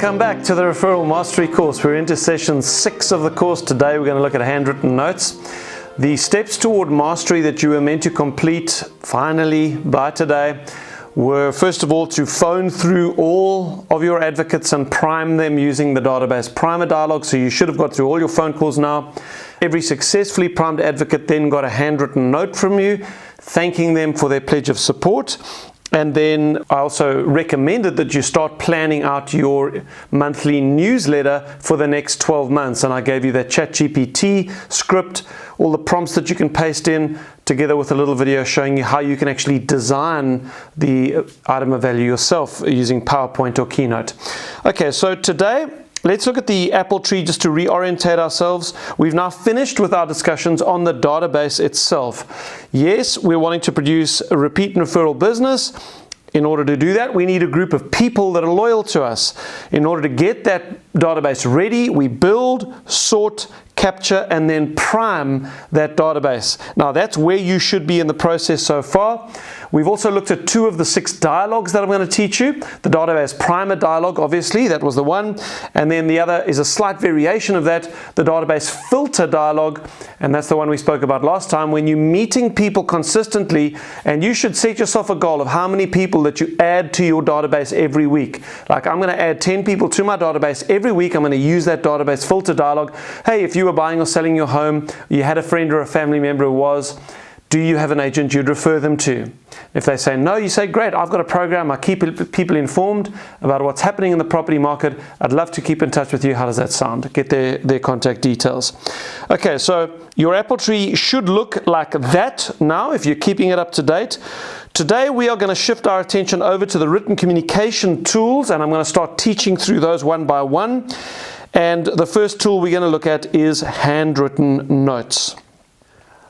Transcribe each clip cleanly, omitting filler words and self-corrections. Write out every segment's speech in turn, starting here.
Welcome back to the Referral Mastery course. We're into session 6 of the course. Today we're going to look at handwritten notes. The steps toward mastery that you were meant to complete finally by today were, first of all, to phone through all of your advocates and prime them using the database primer dialog. So you should have got through all your phone calls now. Every successfully primed advocate then got a handwritten note from you, thanking them for their pledge of support. And then I also recommended that you start planning out your monthly newsletter for the next 12 months. And I gave you that ChatGPT script, all the prompts that you can paste in, together with a little video showing you how you can actually design the item of value yourself using PowerPoint or Keynote. Okay, so today, let's look at the apple tree just to reorientate ourselves. We've now finished with our discussions on the database itself. Yes, we're wanting to produce a repeat and referral business. In order to do that, we need a group of people that are loyal to us. In order to get that database ready, we build, sort, capture, and then prime that database. Now, that's where you should be in the process so far. We've also looked at 2 of the 6 dialogues that I'm going to teach you. The database primer dialog, obviously, that was the one. And then the other is a slight variation of that, the database filter dialog. And that's the one we spoke about last time. When you're meeting people consistently, and you should set yourself a goal of how many people that you add to your database every week. Like, I'm going to add 10 people to my database every week. I'm going to use that database filter dialog. Hey, if you were buying or selling your home, you had a friend or a family member who was, do you have an agent you'd refer them to? If they say no, you say, great, I've got a program. I keep people informed about what's happening in the property market. I'd love to keep in touch with you. How does that sound? Get their contact details. Okay, so your apple tree should look like that now if you're keeping it up to date. Today we are going to shift our attention over to the written communication tools, and I'm going to start teaching through those one by one. And the first tool we're going to look at is handwritten notes.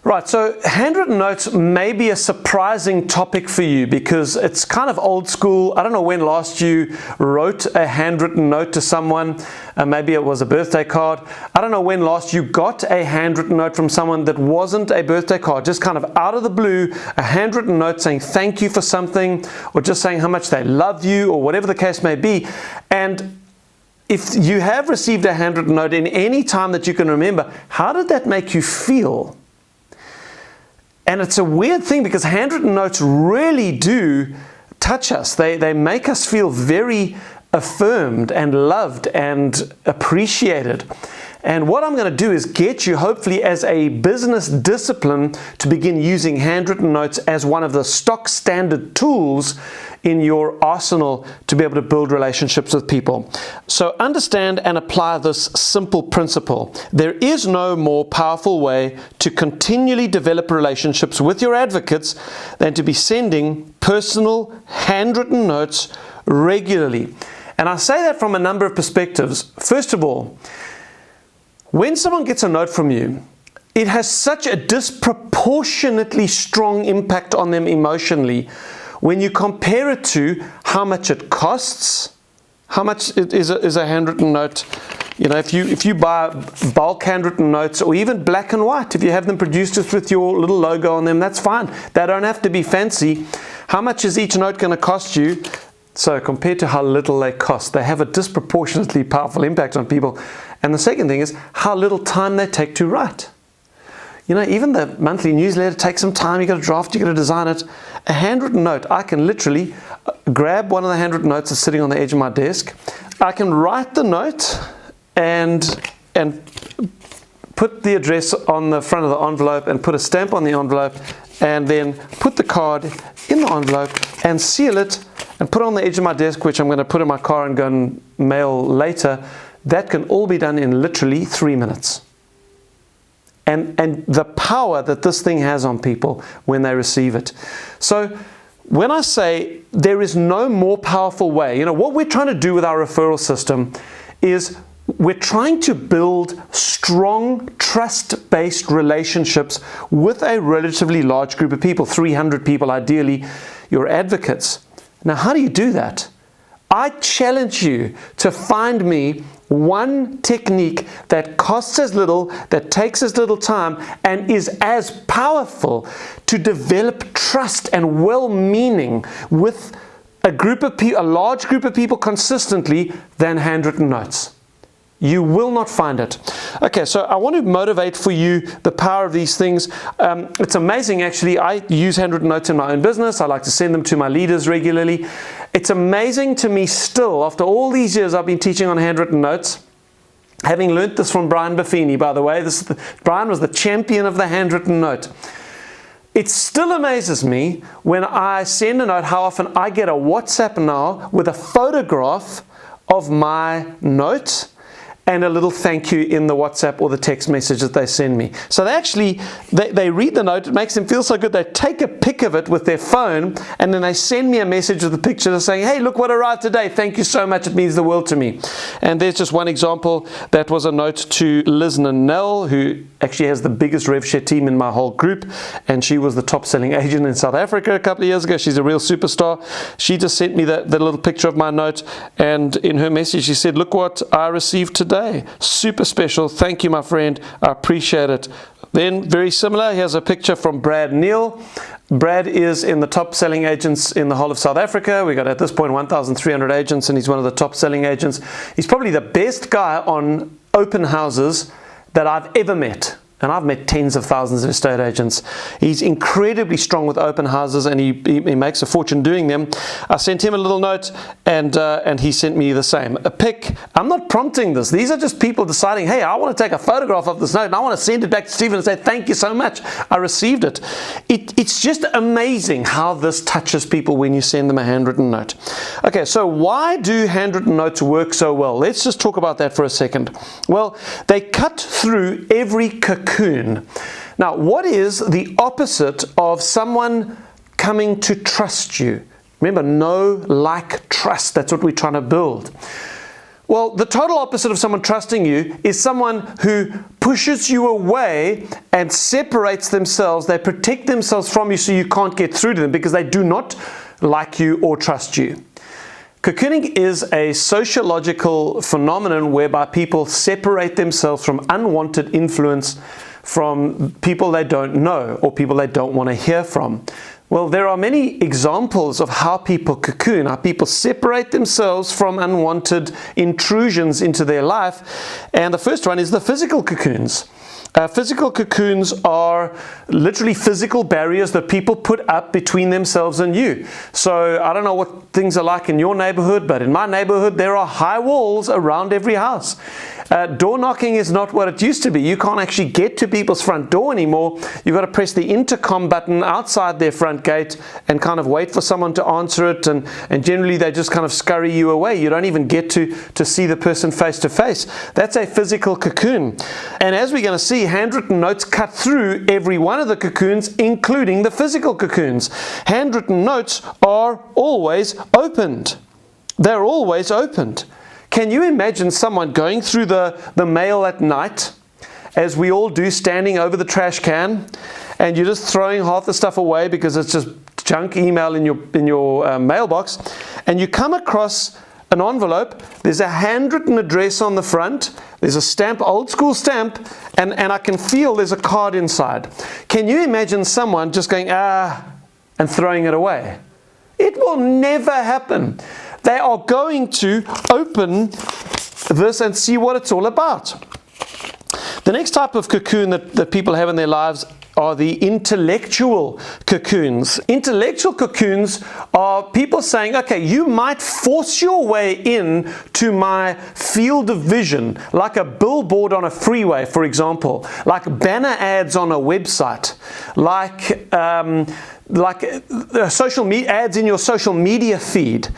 Right, so handwritten notes may be a surprising topic for you because it's kind of old school. I don't know when last you wrote a handwritten note to someone. Maybe it was a birthday card. I don't know when last you got a handwritten note from someone that wasn't a birthday card, just kind of out of the blue, a handwritten note saying thank you for something, or just saying how much they love you, or whatever the case may be. And if you have received a handwritten note in any time that you can remember, how did that make you feel? And it's a weird thing because handwritten notes really do touch us. They make us feel very affirmed and loved and appreciated. And what I'm going to do is get you, hopefully as a business discipline, to begin using handwritten notes as one of the stock standard tools in your arsenal to be able to build relationships with people. So understand and apply this simple principle. There is no more powerful way to continually develop relationships with your advocates than to be sending personal handwritten notes regularly. And I say that from a number of perspectives. First of all, when someone gets a note from you, it has such a disproportionately strong impact on them emotionally when you compare it to how much it costs. How much is a handwritten note? You know, if you buy bulk handwritten notes, or even black and white, if you have them produced just with your little logo on them, that's fine. They don't have to be fancy. How much is each note going to cost you? So compared to how little they cost, they have a disproportionately powerful impact on people. And the second thing is how little time they take to write. You know, even the monthly newsletter takes some time. You got to draft, you got to design it. A handwritten note, I can literally grab one of the handwritten notes that's sitting on the edge of my desk. I can write the note and put the address on the front of the envelope and put a stamp on the envelope, and then put the card in the envelope and seal it and put it on the edge of my desk, which I'm going to put in my car and go and mail later. That can all be done in literally 3 minutes. And the power that this thing has on people when they receive it. So when I say there is no more powerful way, you know, what we're trying to do with our referral system is we're trying to build strong, trust-based relationships with a relatively large group of people, 300 people ideally, your advocates. Now, how do you do that? I challenge you to find me one technique that costs as little, that takes as little time, and is as powerful to develop trust and well-meaning with a large group of people consistently than handwritten notes. You will not find it. Okay, so I want to motivate for you the power of these things. It's amazing, actually. I use handwritten notes in my own business. I like to send them to my leaders regularly. It's amazing to me still, after all these years I've been teaching on handwritten notes, having learnt this from Brian Buffini, by the way. Brian was the champion of the handwritten note. It still amazes me when I send a note how often I get a WhatsApp now with a photograph of my note and a little thank you in the WhatsApp or the text message that they send me. So they read the note, it makes them feel so good, they take a pic of it with their phone, and then they send me a message with the picture saying, hey, look what arrived today, thank you so much, it means the world to me. And there's just one example. That was a note to Liz Nell, who actually has the biggest RevShare team in my whole group, and she was the top selling agent in South Africa a couple of years ago. She's a real superstar. She just sent me the little picture of my note, and in her message she said, look what I received today. Super special. Thank you, my friend. I appreciate it. Then, very similar, here's a picture from Brad Neal. Brad is in the top selling agents in the whole of South Africa. We got at this point 1,300 agents, and he's one of the top selling agents. He's probably the best guy on open houses that I've ever met. And I've met tens of thousands of estate agents. He's incredibly strong with open houses, and he makes a fortune doing them. I sent him a little note, and he sent me the same. A pic. I'm not prompting this. These are just people deciding, hey, I want to take a photograph of this note, and I want to send it back to Stephen and say, thank you so much. I received it. It's just amazing how this touches people when you send them a handwritten note. Okay, so why do handwritten notes work so well? Let's just talk about that for a second. Well, they cut through every cocoon. Now, what is the opposite of someone coming to trust you? Remember, know, like, trust. That's what we're trying to build. Well, the total opposite of someone trusting you is someone who pushes you away and separates themselves. They protect themselves from you so you can't get through to them because they do not like you or trust you. Cocooning is a sociological phenomenon whereby people separate themselves from unwanted influence from people they don't know or people they don't want to hear from. Well, there are many examples of how people cocoon, how people separate themselves from unwanted intrusions into their life. And the first one is the physical cocoons. Physical cocoons are literally physical barriers that people put up between themselves and you. So I don't know what things are like in your neighborhood, but in my neighborhood there are high walls around every house. Door knocking is not what it used to be. You can't actually get to people's front door anymore. You've got to press the intercom button outside their front gate and kind of wait for someone to answer it, and generally they just kind of scurry you away. You don't even get to see the person face to face. That's a physical cocoon. And as we're going to see, handwritten notes cut through every one of the cocoons, including the physical cocoons. Handwritten notes are always opened. They're always opened. Can you imagine someone going through the mail at night, as we all do, standing over the trash can, and you're just throwing half the stuff away because it's just junk email in your mailbox, and you come across an envelope, there's a handwritten address on the front, there's a stamp, old school stamp, and I can feel there's a card inside. Can you imagine someone just going, and throwing it away? It will never happen. They are going to open this and see what it's all about. The next type of cocoon that people have in their lives are the intellectual cocoons. Intellectual cocoons are people saying, okay, you might force your way in to my field of vision, like a billboard on a freeway, for example, like banner ads on a website, like social media ads in your social media feed.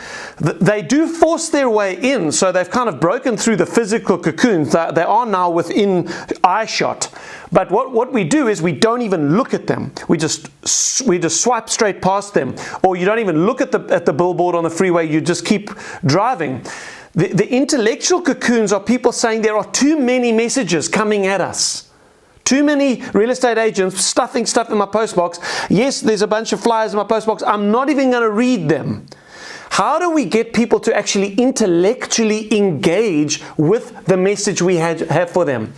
They do force their way in, so they've kind of broken through the physical cocoons. They are now within eyeshot. But what we do is we don't even look at them. We just swipe straight past them, or you don't even look at the billboard on the freeway. You just keep driving. The intellectual cocoons are people saying there are too many messages coming at us. Too many real estate agents stuffing stuff in my postbox. Yes, there's a bunch of flyers in my postbox. I'm not even going to read them. How do we get people to actually intellectually engage with the message we have for them?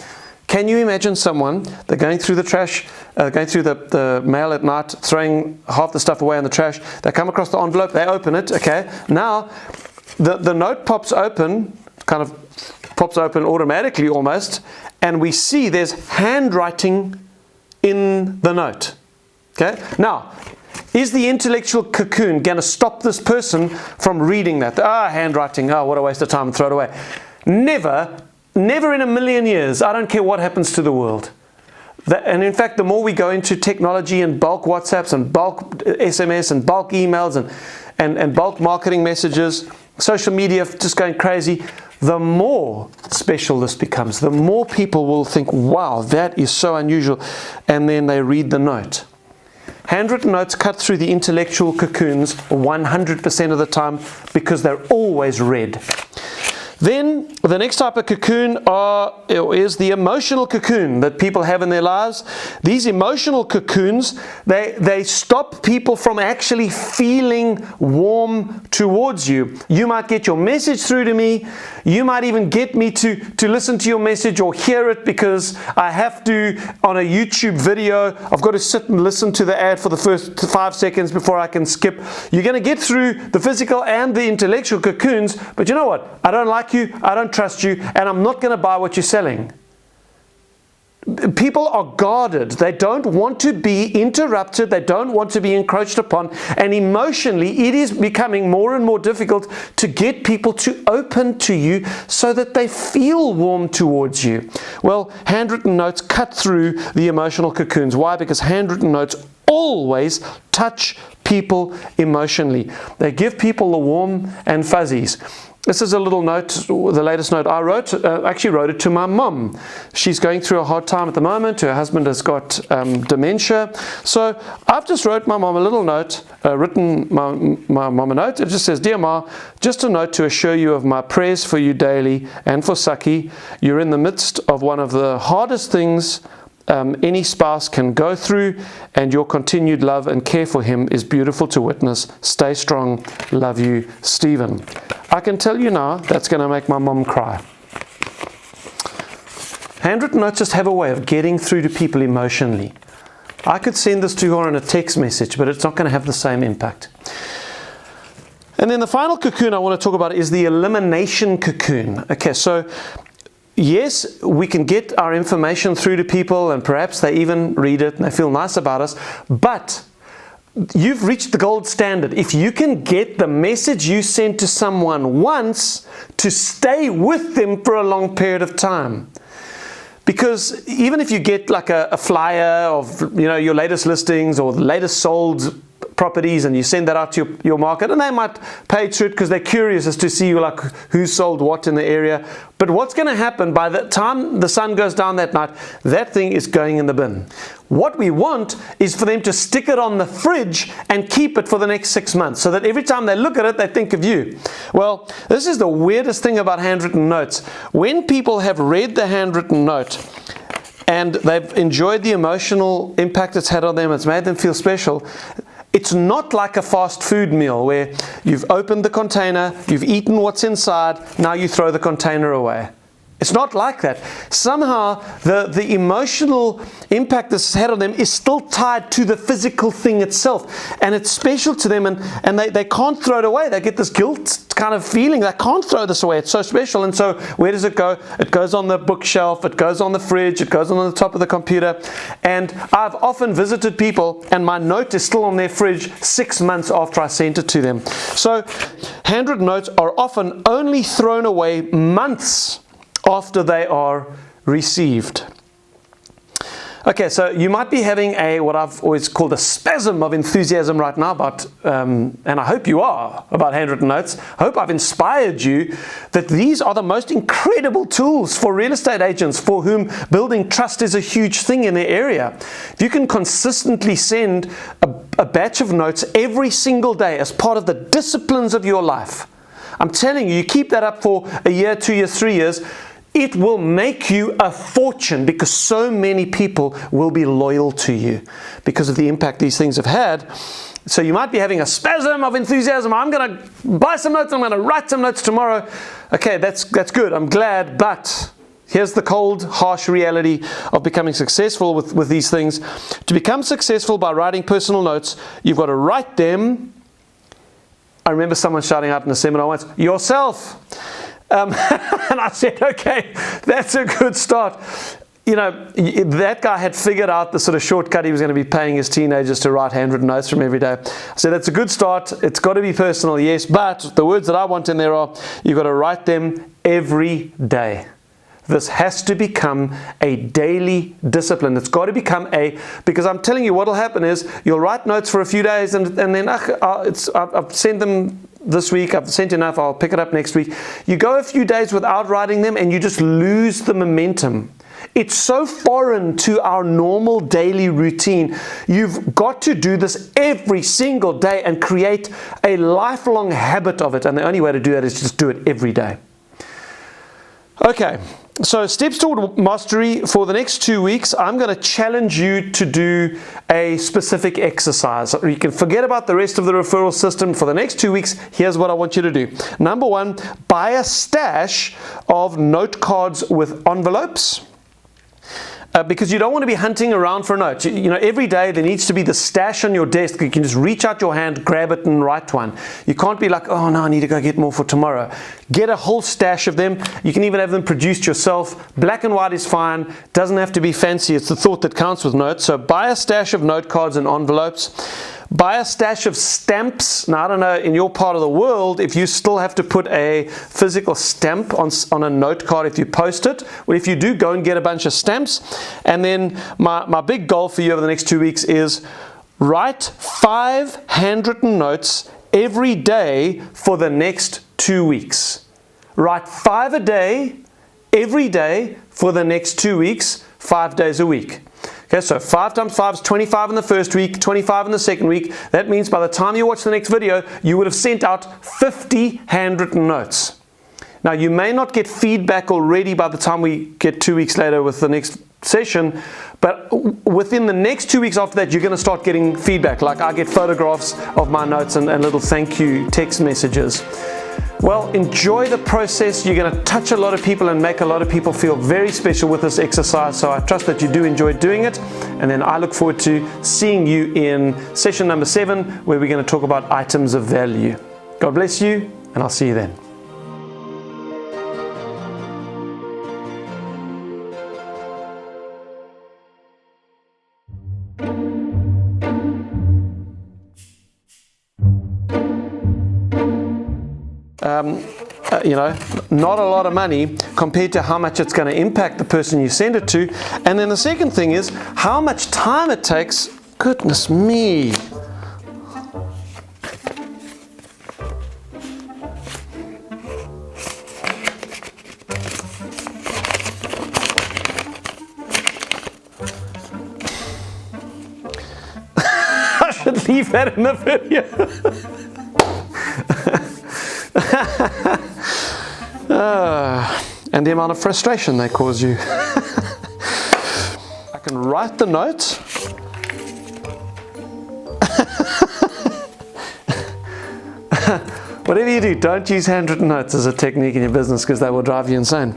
Can you imagine someone, they're going through the trash going through the mail at night, throwing half the stuff away in the trash. They come across the envelope, they open it, okay? Now, the note pops open, kind of pops open automatically almost, and we see there's handwriting in the note, okay? Now, is the intellectual cocoon going to stop this person from reading that? Handwriting, what a waste of time, throw it away. Never in a million years. I don't care what happens to the world. And in fact, the more we go into technology and bulk WhatsApps and bulk SMS and bulk emails and bulk marketing messages, social media just going crazy, the more special this becomes. The more people will think, wow, that is so unusual. And then they read the note. Handwritten notes cut through the intellectual cocoons 100% of the time because they're always read. Then the next type of cocoon is the emotional cocoon that people have in their lives. These emotional cocoons, they stop people from actually feeling warm towards you. You might get your message through to me. You might even get me to listen to your message or hear it because I have to on a YouTube video. I've got to sit and listen to the ad for the first 5 seconds before I can skip. You're going to get through the physical and the intellectual cocoons, but you know what? I don't like you, I don't trust you, and I'm not going to buy what you're selling. People are guarded. They don't want to be interrupted. They don't want to be encroached upon. And emotionally, it is becoming more and more difficult to get people to open to you so that they feel warm towards you. Well, handwritten notes cut through the emotional cocoons. Why? Because handwritten notes always touch people emotionally. They give people the warm and fuzzies. This is a little note, the latest note I wrote. I actually wrote it to my mom. She's going through a hard time at the moment. Her husband has got dementia. So I've just wrote my mom a little note, written my mom a note. It just says, "Dear Ma, just a note to assure you of my prayers for you daily and for Saki. You're in the midst of one of the hardest things any spouse can go through, and your continued love and care for him is beautiful to witness. Stay strong. Love you, Stephen." I can tell you now, that's going to make my mom cry. Handwritten notes just have a way of getting through to people emotionally. I could send this to her on a text message, but it's not going to have the same impact. And then the final cocoon I want to talk about is the elimination cocoon. Okay, so yes, we can get our information through to people and perhaps they even read it and they feel nice about us, but you've reached the gold standard. If you can get the message you sent to someone once to stay with them for a long period of time. Because even if you get like a flyer of your latest listings or the latest sold properties and you send that out to your market, and they might pay to it because they're curious as to see like who sold what in the area. But what's going to happen by the time the sun goes down that night, that thing is going in the bin. What we want is for them to stick it on the fridge and keep it for the next 6 months so that every time they look at it, they think of you. Well, this is the weirdest thing about handwritten notes. When people have read the handwritten note and they've enjoyed the emotional impact it's had on them, it's made them feel special, it's not like a fast food meal where you've opened the container, you've eaten what's inside, now you throw the container away. It's not like that. Somehow the emotional impact this has had on them is still tied to the physical thing itself. And it's special to them and they can't throw it away. They get this guilt kind of feeling. They can't throw this away. It's so special. And so where does it go? It goes on the bookshelf. It goes on the fridge. It goes on the top of the computer. And I've often visited people and my note is still on their fridge 6 months after I sent it to them. So handwritten notes are often only thrown away months after they are received. Okay, so you might be having what I've always called a spasm of enthusiasm right now about, and I hope you are, about handwritten notes. I hope I've inspired you that these are the most incredible tools for real estate agents for whom building trust is a huge thing in their area. If you can consistently send a batch of notes every single day as part of the disciplines of your life, I'm telling you, you keep that up for a year, 2 years, 3 years, it will make you a fortune because so many people will be loyal to you because of the impact these things have had. So you might be having a spasm of enthusiasm. I'm going to buy some notes. I'm going to write some notes tomorrow. Okay, that's good. I'm glad. But Here's the cold, harsh reality of becoming successful with these things. To become successful by writing personal notes, you've got to write them. I remember someone shouting out in a seminar once, yourself. And I said, okay, that's a good start. You know, that guy had figured out the sort of shortcut he was going to be paying his teenagers to write handwritten notes from every day. I said, that's a good start. It's got to be personal, yes, but the words that I want in there are, you've got to write them every day. This has to become a daily discipline. It's got to become because I'm telling you what will happen is you'll write notes for a few days and then I've sent them this week, I've sent enough, I'll pick it up next week. You go a few days without writing them and you just lose the momentum. It's so foreign to our normal daily routine. You've got to do this every single day and create a lifelong habit of it. And the only way to do that is just do it every day. Okay, so steps toward mastery. For the next 2 weeks, I'm going to challenge you to do a specific exercise. You can forget about the rest of the referral system. For the next 2 weeks, here's what I want you to do. Number one, buy a stash of note cards with envelopes. Because you don't want to be hunting around for a note. You know, every day there needs to be the stash on your desk. You can just reach out your hand, grab it, and write one. You can't be like, oh no, I need to go get more for tomorrow. Get a whole stash of them. You can even have them produced yourself. Black and white is fine. Doesn't have to be fancy. It's the thought that counts with notes. So buy a stash of note cards and envelopes. Buy a stash of stamps. Now, I don't know, in your part of the world, if you still have to put a physical stamp on a note card if you post it. Well, if you do, go and get a bunch of stamps. And then my big goal for you over the next 2 weeks is write 5 handwritten notes every day for the next 2 weeks. Write 5 a day, every day for the next 2 weeks, 5 days a week. Okay, so 5 times 5 is 25 in the first week, 25 in the second week. That means by the time you watch the next video, you would have sent out 50 handwritten notes. Now, you may not get feedback already by the time we get 2 weeks later with the next session, but within the next 2 weeks after that, you're going to start getting feedback. Like I get photographs of my notes and little thank you text messages. Well, enjoy the process. You're going to touch a lot of people and make a lot of people feel very special with this exercise. So I trust that you do enjoy doing it. And then I look forward to seeing you in session number 7, where we're going to talk about items of value. God bless you, and I'll see you then. You know, not a lot of money compared to how much it's going to impact the person you send it to. And then the second thing is how much time it takes. Goodness me. I should leave that in the video. And the amount of frustration they cause you. I can write the note. Whatever you do, don't use handwritten notes as a technique in your business because they will drive you insane.